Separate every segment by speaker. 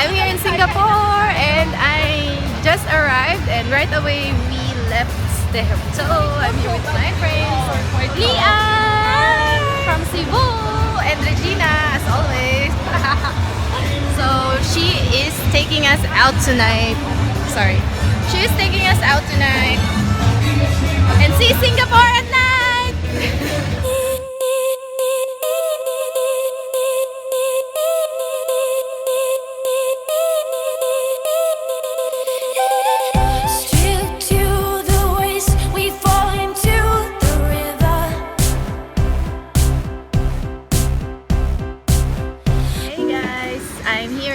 Speaker 1: I'm here in Singapore and I just arrived and right away we left the hotel. I'm here with my friends Lian from Cebu and Regina as always. So she is taking us out tonight. Sorry. She is taking us out tonight and see Singapore at night.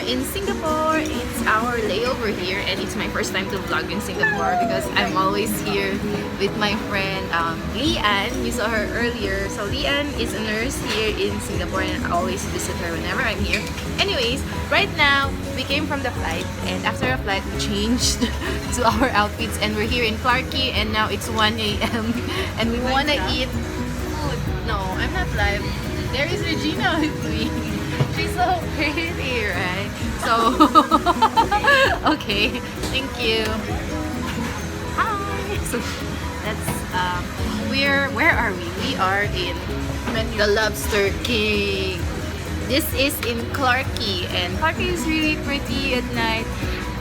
Speaker 1: In Singapore, it's our layover here and it's my first time to vlog in Singapore because I'm always here with my friend Lian. You saw her earlier. So Lian is a nurse here in Singapore and I always visit her whenever I'm here. Anyways, right now we came from the flight and after a flight we changed to our outfits and we're here in Clarke Quay and now it's 1 a.m. and we want to eat food. No, I'm not live. There is Regina with me. She's so pretty, right? So, okay, thank you. Hi. So that's where are we? We are in the Lobster King. This is in Clarke Quay, and Clarke Quay is really pretty at night,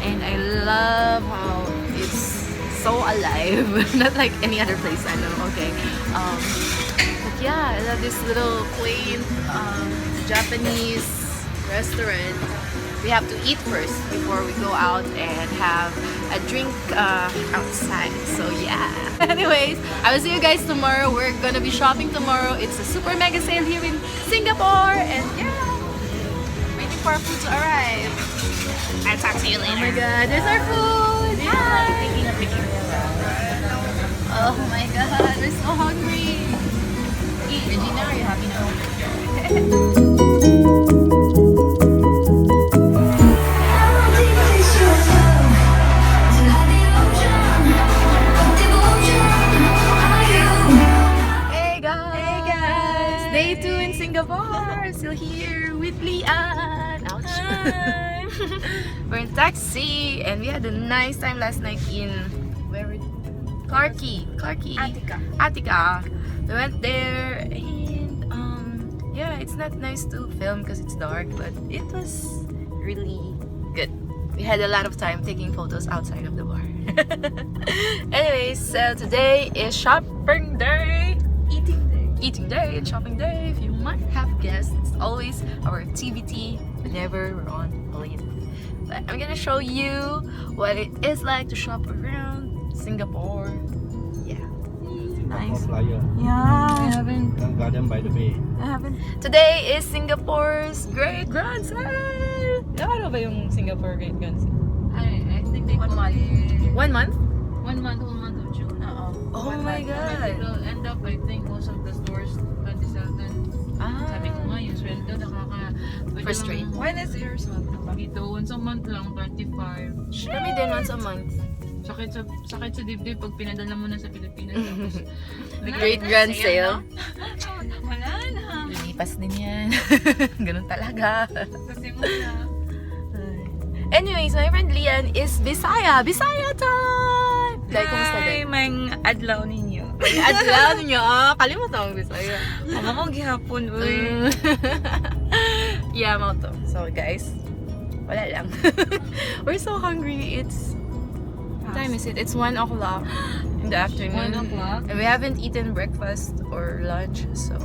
Speaker 1: and I love how it's so alive. Not like any other place I know. Okay. But yeah, I love this little quaint Japanese restaurant. We have to eat first before we go out and have a drink outside. So yeah. Anyways, I will see you guys tomorrow. We're gonna be shopping tomorrow. It's a super mega sale here in Singapore, and yeah, waiting for our food to arrive. I'll talk to you later. Oh my god, there's our food! Hi! Oh my god, we're so hungry. Regina, are you happy now? Hey guys! Day 2 in Singapore. Still here with Lian. Ouch. We're in taxi and we had a nice time last night in Clarke Quay. Attica. We went there and yeah, it's not nice to film because it's dark, but it was really good. We had a lot of time taking photos outside of the bar. Anyways, so today is shopping day, eating day and shopping day. If you might have guessed, it's always our activity whenever we're on holiday. But I'm gonna show you what it is like to shop around Singapore. Nice. Yeah, I haven't.
Speaker 2: Garden by the Bay.
Speaker 1: I haven't. Today is Singapore's Great Grand Sale. Ano ba yung Singapore Great Grand Sale?
Speaker 3: I think they call it
Speaker 1: 1 month?
Speaker 3: 1 month, whole month of June.
Speaker 1: Oh my god.
Speaker 3: It will end up, I think, most of the stores 27. Sabi ko nga, yung sweldo nakaka...
Speaker 1: First rate.
Speaker 3: When is yours month? Dito, once a month lang, 25.
Speaker 1: Kami din once a month.
Speaker 3: Sakit sa dibdib pag pinadala mo na sa Pilipinas. Tapos,
Speaker 1: Great Grand Sale.
Speaker 3: Wala na.
Speaker 1: Lilipas din yan. Ganun talaga.
Speaker 3: Kasi muna.
Speaker 1: Anyways, my friend Lian is Bisaya. Bisaya time! Like, kumusta
Speaker 4: Hi,
Speaker 1: din?
Speaker 4: mang adlaw ninyo.
Speaker 1: Adlaw ninyo. Kalimutan mo Bisaya.
Speaker 4: Mga mo gihapon, uy.
Speaker 1: Yeah, mo to. So guys, wala lang. We're so hungry. It's... What time is it? It's 1 o'clock in the afternoon.
Speaker 3: 1 o'clock?
Speaker 1: And we haven't eaten breakfast or lunch, so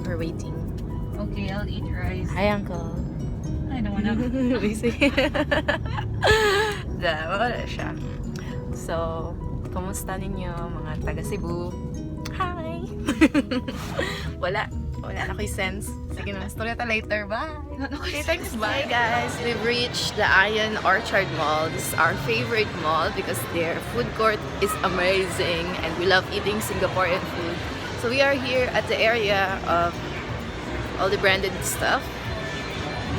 Speaker 1: we're waiting.
Speaker 3: Okay, I'll eat rice.
Speaker 1: Hi, Uncle.
Speaker 3: I don't wanna.
Speaker 1: Busy. Wala siya. So, kumusta ninyo mga taga Cebu? Hi! Wala na ko'y sense. Sige na, story ta later. Bye! Okay, thanks. Bye, guys! We've reached the Ion Orchard Mall. This is our favorite mall because their food court is amazing and we love eating Singaporean food. So we are here at the area of all the branded stuff.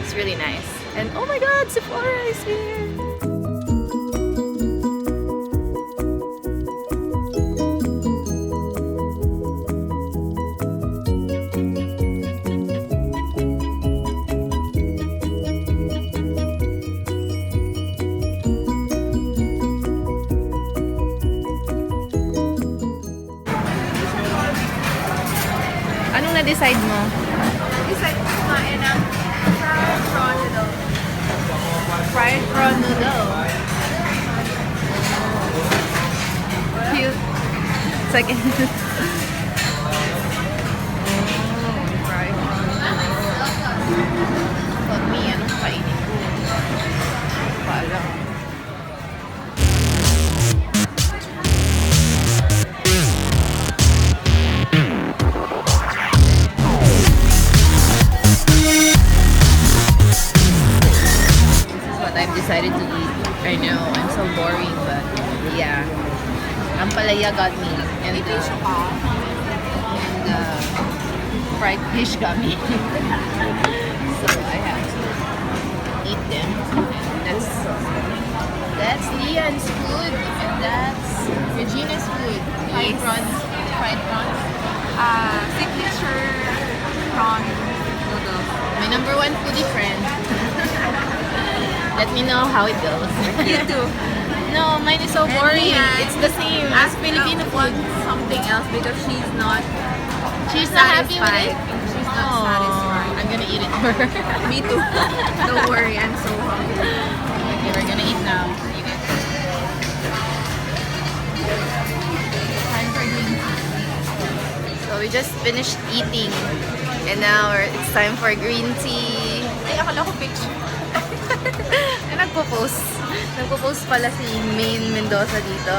Speaker 1: It's really nice. And oh my god, Sephora is here! na-decide mo?
Speaker 3: Decide ko kumain ng fried prawn noodle.
Speaker 1: Fried prawn noodle. Cute. Second.
Speaker 3: Fried prawn noodle.
Speaker 1: Pag me, anong kainin ko? Pala. I've decided to eat. I know, I'm so boring, but yeah. Ang palaya got me. And fried fish got me. So I have to eat them. That's Leon's food. And that's Regina's food. Fried prawns. Fried prawns.
Speaker 3: Signature prawn noodles.
Speaker 1: My number one foodie friend. Let me know how it goes.
Speaker 3: You too.
Speaker 1: No, mine is so boring.
Speaker 3: Leanne
Speaker 1: It's the same as Filipino food.
Speaker 3: wants something else because she's not
Speaker 1: She's not happy with it.
Speaker 3: She's not
Speaker 1: Oh,
Speaker 3: satisfied.
Speaker 1: I'm gonna eat it for her.
Speaker 3: Me too. Don't worry, I'm so hungry.
Speaker 1: Okay, we're gonna eat now. Eat it.
Speaker 3: Time for green tea.
Speaker 1: So we just finished eating, and now it's time for green tea.
Speaker 3: Ay, akala ko picture.
Speaker 1: Nagpo-post. Nagpo-post pala si Main Mendoza dito.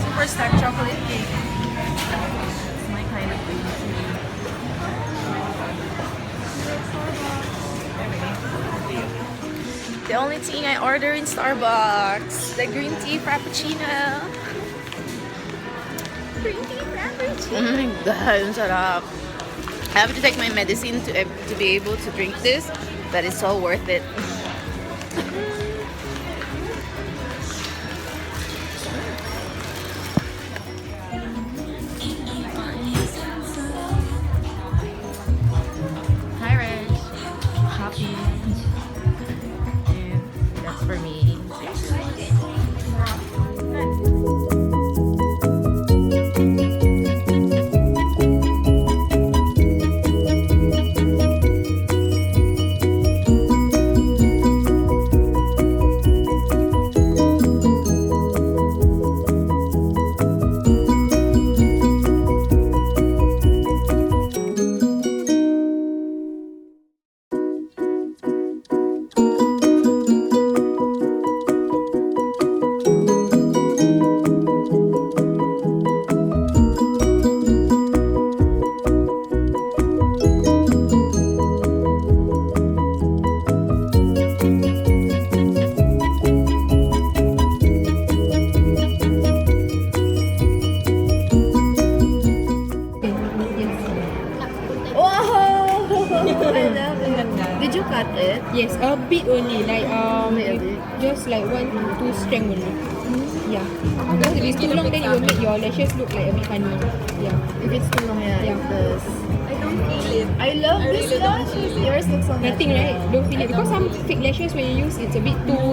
Speaker 3: Super Star chocolate cake. It's my kind of green tea.
Speaker 1: The only thing I order in Starbucks, the green tea frappuccino. Green tea frappuccino. Oh my god, ang sarap. I have to take my medicine to be able to drink this, but it's so worth it. Hi, Reg. Happy. And that's for me. Did you cut it?
Speaker 2: Yes, a bit only, like
Speaker 1: Only a bit?
Speaker 2: just like 1 to 2 strand only. Yeah. Because if it's too long, then it will make your lashes look like a bit funny. Yeah.
Speaker 1: If it's too long, yeah,
Speaker 2: Yeah.
Speaker 1: it does.
Speaker 3: I don't feel it.
Speaker 1: I love
Speaker 3: I
Speaker 1: this
Speaker 3: really don't
Speaker 1: lashes.
Speaker 3: feel it.
Speaker 1: Yours looks so
Speaker 2: Nothing,
Speaker 1: natural.
Speaker 2: right? Don't feel it. Because some fake lashes, when you use, it's a bit too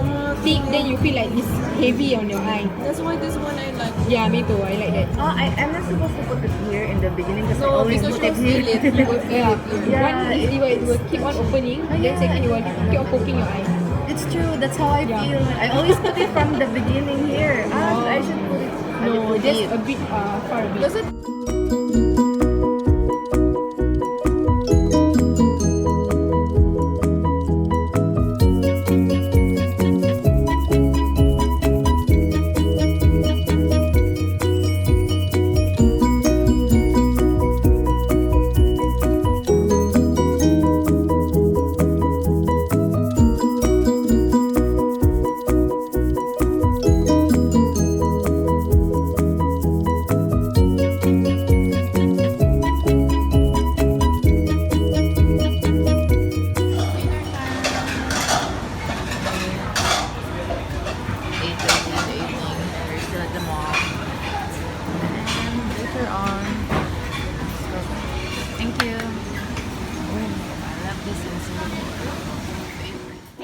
Speaker 2: thick, then you feel like it's heavy on your eye.
Speaker 3: That's why this one I like.
Speaker 2: Yeah, me too. I like that.
Speaker 1: Oh, I'm not supposed to put it here in the beginning because I
Speaker 3: No,
Speaker 1: always
Speaker 3: because
Speaker 1: put
Speaker 3: you'll
Speaker 1: it here.
Speaker 3: feel it. You will feel
Speaker 2: Yeah.
Speaker 3: it.
Speaker 1: Yeah,
Speaker 2: One is it will keep on opening, then second you will keep on poking your eye.
Speaker 1: It's true. That's how I
Speaker 2: Yeah.
Speaker 1: feel. I always put it from the beginning here. I should put it.
Speaker 2: No,
Speaker 1: put
Speaker 2: just
Speaker 1: it.
Speaker 2: a bit far a bit.
Speaker 3: Does it?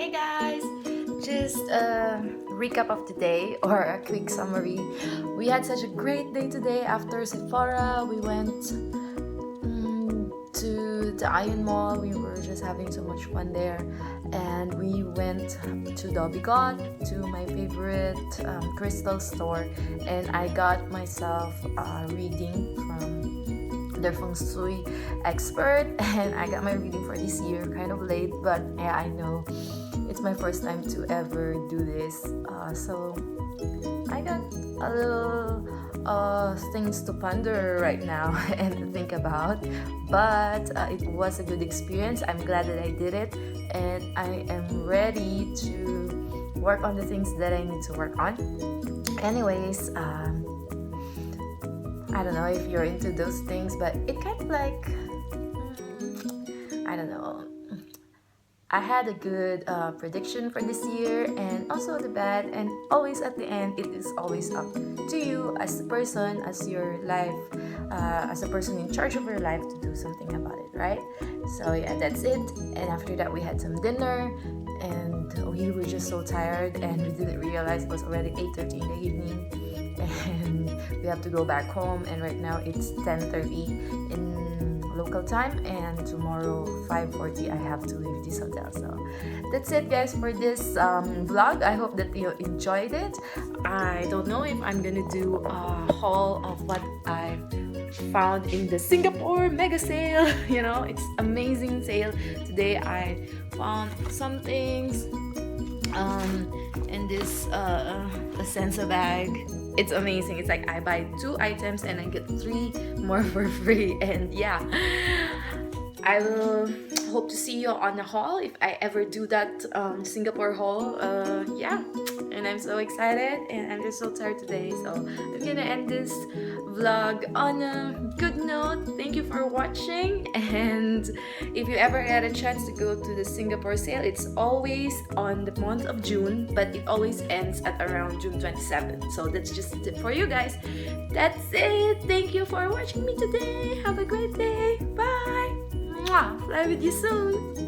Speaker 1: Hey guys! Just a recap of the day, or a quick summary. We had such a great day today. After Sephora, we went to the Iron Mall. We were just having so much fun there. And we went to Dobby God, to my favorite crystal store. And I got myself a reading from their feng shui expert, and I got my reading for this year, kind of late, but yeah, I know it's my first time to ever do this, so I got a little things to ponder right now and to think about, but it was a good experience. I'm glad that I did it, and I am ready to work on the things that I need to work on. Anyways, I don't know if you're into those things, but it kind of like, I don't know. I had a good prediction for this year, and also the bad, and always at the end, it is always up to you as a person, as your life, as a person in charge of your life to do something about it, right? So yeah, that's it. And after that, we had some dinner, and we were just so tired, and we didn't realize it was already 8:30 in the evening, and we have to go back home. And right now it's 10:30 in local time, and tomorrow 5:40 I have to leave this hotel. So that's it, guys, for this vlog. I hope that you enjoyed it. I don't know if I'm gonna do a haul of what I found in the Singapore mega sale. You know, it's amazing sale. Today I found some things in this Sensa bag. It's amazing. It's like I buy 2 items and I get 3 more for free. And yeah, I will hope to see you on the haul if I ever do that Singapore haul. Yeah, and I'm so excited, and I'm just so tired today. So I'm gonna end this vlog on a good note. Thank you for watching, and if you ever get a chance to go to the Singapore sale, it's always on the month of June, but it always ends at around June 27th. So that's just a tip for you guys. That's it. Thank you for watching me today. Have a great day. Bye. Mwah. Fly with you soon.